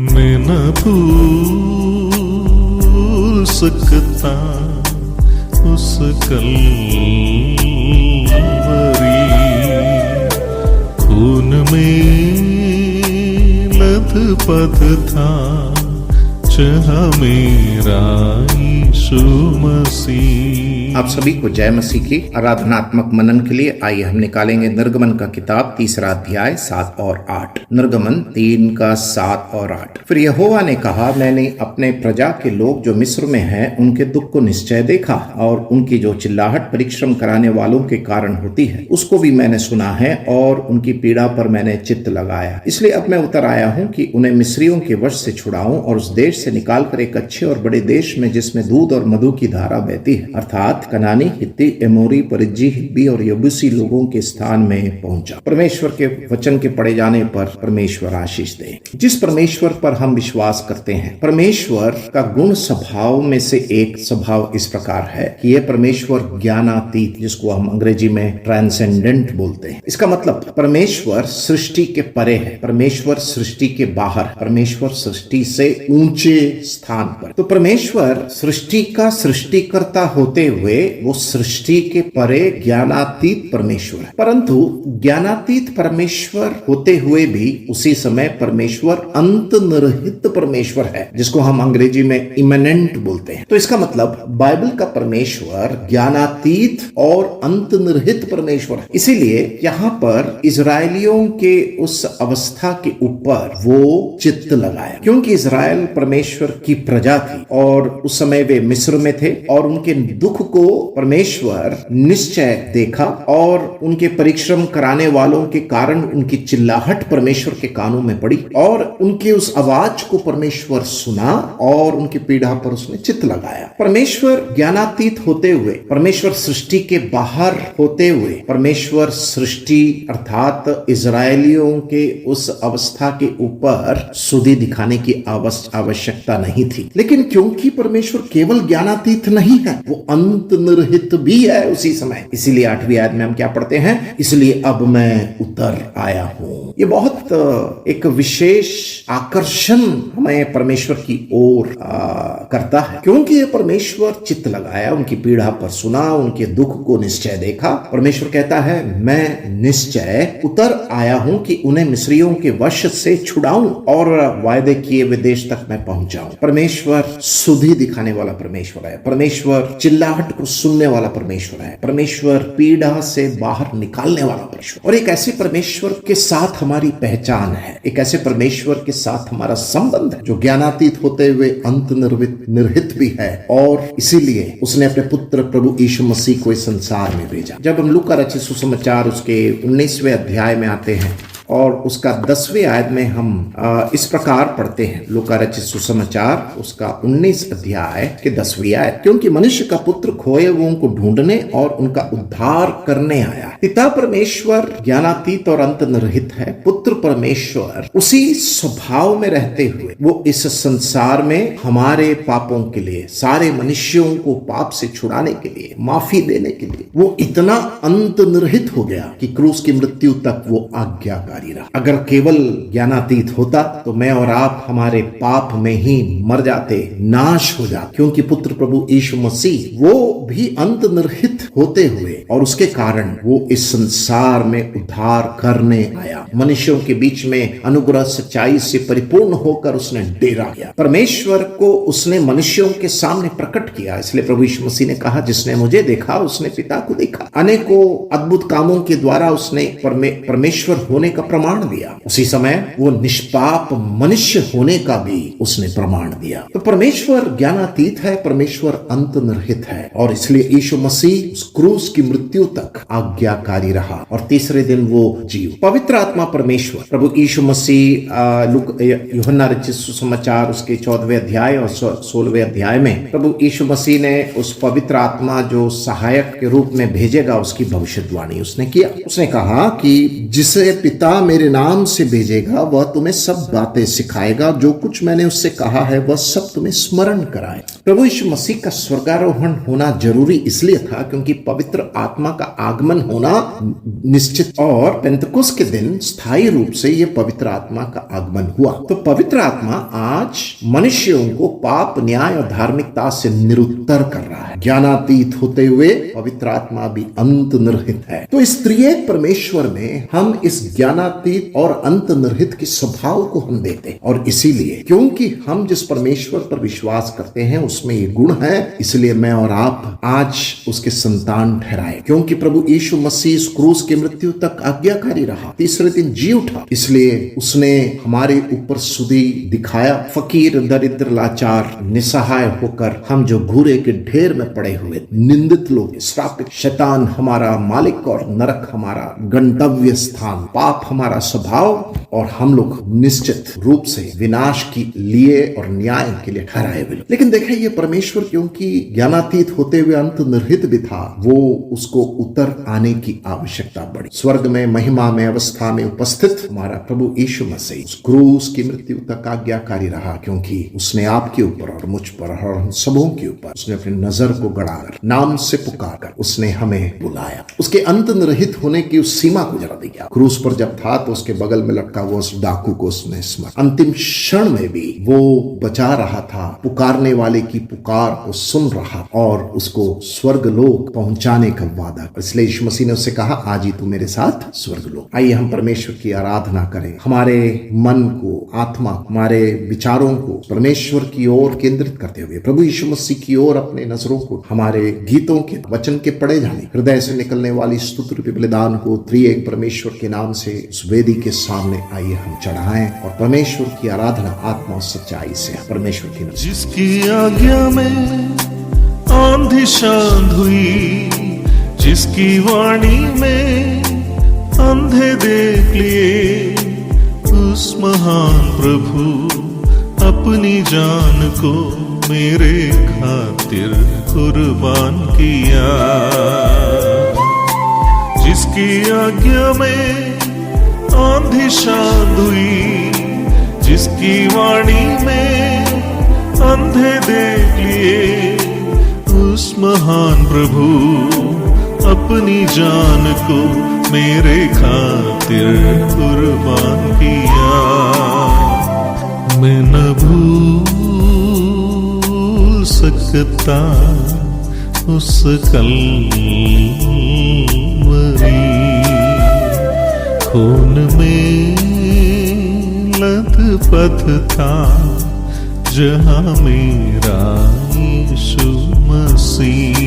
मैं न भूल सकता उस कलवरी, खून में लथपथ था चेहरा मेरा यीशु मसीह। आप सभी को जय मसीह की। आराधनात्मक मनन के लिए आइए हम निकालेंगे निर्गमन का किताब 3 अध्याय 7 और 8। निर्गमन 3 का 7 और 8। फिर यहोवा ने कहा, मैंने अपने प्रजा के लोग जो मिस्र में हैं उनके दुख को निश्चय देखा, और उनकी जो चिल्लाहट परिश्रम कराने वालों के कारण होती है उसको भी मैंने सुना है, और उनकी पीड़ा पर मैंने चित्त लगाया। इसलिए अब मैं उतर आया हूँ कि उन्हें मिस्रियों के वश से छुड़ाऊं और उस देश से निकालकर एक अच्छे और बड़े देश में, जिसमें दूध और मधु की धारा बहती है, अर्थात कनानी, हित्ती, एमोरी, परिज्जी, हिब्बी और यबूसी लोगों के स्थान में पहुंचा। परमेश्वर के वचन के पढ़े जाने पर परमेश्वर आशीष दे। जिस परमेश्वर पर हम विश्वास करते हैं, परमेश्वर का गुण स्वभाव में से एक स्वभाव इस प्रकार है कि यह परमेश्वर ज्ञानातीत, जिसको हम अंग्रेजी में ट्रांसेंडेंट बोलते हैं। इसका मतलब परमेश्वर सृष्टि के परे है, परमेश्वर सृष्टि के बाहर, परमेश्वर सृष्टि से ऊंचे स्थान पर। तो परमेश्वर सृष्टि का सृष्टिकर्ता होते हुए वो सृष्टि के परे ज्ञानातीत परमेश्वर है। परंतु ज्ञानातीत परमेश्वर होते हुए भी उसी समय परमेश्वर अंतर्निहित परमेश्वर है, जिसको हम अंग्रेजी में इमेनेंट बोलते हैं। तो इसका मतलब बाइबल का परमेश्वर ज्ञानातीत और अंतर्निहित परमेश्वर है। इसीलिए यहाँ पर इजरायलियों के उस अवस्था के ऊपर वो चित्त लगाया, क्योंकि इजराइल परमेश्वर की प्रजा थी और उस समय वे मिस्र में थे, और उनके दुख को परमेश्वर निश्चय देखा, और उनके परिश्रम कराने वालों के कारण उनकी चिल्लाहट परमेश्वर के कानों में पड़ी, और उनके उस आवाज को परमेश्वर सुना और उनकी पीड़ा पर उसने चित्त लगाया। परमेश्वर ज्ञानातीत होते हुए, परमेश्वर सृष्टि के बाहर होते हुए, परमेश्वर सृष्टि अर्थात इजरायलियों के उस अवस्था के ऊपर सुधि दिखाने की आवश्यकता नहीं थी। लेकिन क्योंकि परमेश्वर केवल ज्ञानातीत नहीं है, वो अंतर्निहित भी है उसी समय, इसीलिए 8वीं आयत में हम क्या पढ़ते हैं, इसलिए अब मैं उतर आया हूं। ये बहुत एक विशेष आकर्षण हमें परमेश्वर की ओर करता है, क्योंकि ये परमेश्वर चित्त लगाया, उनकी पीड़ा पर सुना, उनके दुख को निश्चय देखा। परमेश्वर कहता है, मैं निश्चय उतर आया हूं कि उन्हें मिस्रियों के वश से छुड़ाऊं और वायदे किए हुए देश तक मैं पहुंचाऊं। परमेश्वर सुधि दिखाने वाला परमेश्वर है, परमेश्वर चिल्लाहट को सुनने वाला परमेश्वर है, परमेश्वर पीड़ा से बाहर निकालने वाला परमेश्वर, और एक ऐसे परमेश्वर के साथ हमारी पहचान है, एक ऐसे परमेश्वर के साथ हमारा संबंध है जो ज्ञानातीत होते हुए अंतर्निहित भी है, और इसीलिए उसने अपने पुत्र प्रभु यीशु मसीह को इस संसार में भेजा। जब हम लूका रचित सुसमाचार उसके 19वें अध्याय में आते हैं और उसका 10वें आयत में हम इस प्रकार पढ़ते हैं, लूका रचित सुसमाचार उसका 19 अध्याय के 10वीं आयत, क्योंकि मनुष्य का पुत्र खोए हुओं को ढूंढने और उनका उद्धार करने आया। पिता परमेश्वर ज्ञानातीत और अंतर्निहित है, पुत्र परमेश्वर उसी स्वभाव में रहते हुए वो इस संसार में हमारे पापों के लिए, सारे मनुष्यों को पाप से छुड़ाने के लिए, माफी देने के लिए वो इतना अंतर्निहित हो गया कि क्रूस की मृत्यु तक वो आज्ञाकारी रहा। अगर केवल ज्ञानातीत होता तो मैं और आप हमारे पाप में ही मर जाते, नाश हो जाते, क्योंकि पुत्र प्रभु यीशु मसीह वो भी अंतर्निहित होते हुए और उसके कारण वो इस संसार में उद्धार करने आया। मनुष्यों के बीच में अनुग्रह सच्चाई से परिपूर्ण होकर उसने डेरा किया। परमेश्वर को उसने मनुष्यों के सामने प्रकट किया। इसलिए प्रभु यीशु मसीह ने कहा, जिसने मुझे देखा उसने पिता को देखा। अनेकों अद्भुत कामों के द्वारा उसने परमेश्वर होने का प्रमाण दिया। उसी समय वो निष्पाप मनुष्य होने का भी उसने प्रमाण दिया। तो परमेश्वर ज्ञानातीत है, परमेश्वर अंतर्निहित है, और इसलिए यीशु मसीह उस क्रूस की मृत्यु तक आज्ञाकारी रहा और तीसरे दिन वो जीव। पवित्र आत्मा परमेश्वर प्रभु यीशु मसीह यूहन्ना रचित सुसमाचार उसके 14वें अध्याय और 16वें अध्याय में प्रभु यीशु मसीह ने उस पवित्र आत्मा जो सहायक के रूप में भेजेगा उसकी भविष्यवाणी उसने किया। उसने कहा कि जिसे पिता मेरे नाम से भेजेगा वह तुम्हें सब बातें सिखाएगा, जो कुछ मैंने उससे कहा है वह सब तुम्हें स्मरण कराए। प्रभु यीशु मसीह का स्वर्गारोहण होना जरूरी इसलिए था क्योंकि पवित्र आत्मा का आगमन होना होना निश्चित, और पेंतकुस्त के दिन स्थायी रूप से ये पवित्र आत्मा का आगमन हुआ। तो पवित्र आत्मा आज मनुष्यों को पाप, न्याय और धार्मिकता से निरुत्तर कर रहा है। ज्ञानातीत होते हुए पवित्र आत्मा भी अंतर्निहित है। तो इस त्रिएक परमेश्वर में हम इस ज्ञानातीत और अंतर्निहित के स्वभाव को हम देखते हैं, और इसीलिए क्योंकि हम जिस परमेश्वर पर विश्वास करते हैं उसमें ये गुण है, इसलिए मैं और आप आज उसके संतान ठहराए। क्योंकि प्रभु यीशु मसीह इस क्रूस की मृत्यु तक आज्ञाकारी रहा, तीसरे दिन जी उठा, इसलिए उसने हमारे ऊपर सुधी दिखाया। फकीर, दरिद्र, लाचार, निसहाय होकर हम जो घूरे के ढेर में पड़े हुए निंदित लोग, श्रापित, शैतान हमारा मालिक और नरक हमारा गंतव्य स्थान, पाप हमारा स्वभाव, और हम लोग निश्चित रूप से विनाश के लिए और न्याय के लिए ठहराए हुए। लेकिन देखिए, ये परमेश्वर क्योंकि ज्ञानातीत होते हुए अंतर्निहित भी था, वो उसको उतर आने की आवश्यकता पड़ी। स्वर्ग में महिमा में अवस्था में उपस्थित हमारा प्रभु यीशु मसीह उस क्रूस की मृत्यु तक आज्ञाकारी रहा, क्योंकि उसने आपके ऊपर और मुझ पर और हम सबों के ऊपर उसने अपनी नजर को गड़ाकर, नाम से पुकारकर उसने हमें बुलाया। उसके अंतर्निहित होने की उस सीमा को जरा दिया। क्रूस पर जब था तो उसके बगल में लटका वो उस डाकू को उसने स्मरण, अंतिम क्षण में भी वो बचा रहा था, पुकारने वाले की पुकार को सुन रहा और उसको स्वर्ग लोक पहुंचाने का वादा। इसलिए यीशु मसीह ने उससे कहा, आज ही तू मेरे साथ स्वर्ग लोक। आइए हम परमेश्वर की आराधना करें, हमारे मन को, आत्मा, हमारे विचारों को परमेश्वर की ओर केंद्रित करते हुए प्रभु यीशु मसीह की ओर अपने नजरों को हमारे गीतों के, वचन के पढ़े जाने, हृदय से निकलने वाली स्तुति बलिदान को त्रिएक परमेश्वर के नाम से उस वेदी के सामने आइए हम चढ़ाएं और परमेश्वर की आराधना आत्मा और सच्चाई से परमेश्वर की। जिसकी आज्ञा में आंधी शांत हुई, जिसकी वाणी में अंधे देख लिए, उस महान प्रभु अपनी जान को मेरे खातिर कुर्बान किया। जिसकी आज्ञा में आंधी शांत हुई, जिसकी वाणी में अंधे देख लिए, उस महान प्रभु अपनी जान को मेरे खातिर कुर्बान किया। मैं न भूल सकता उस कलवरी, खून में लथपथ था जहां मेरा यीशु मसीह।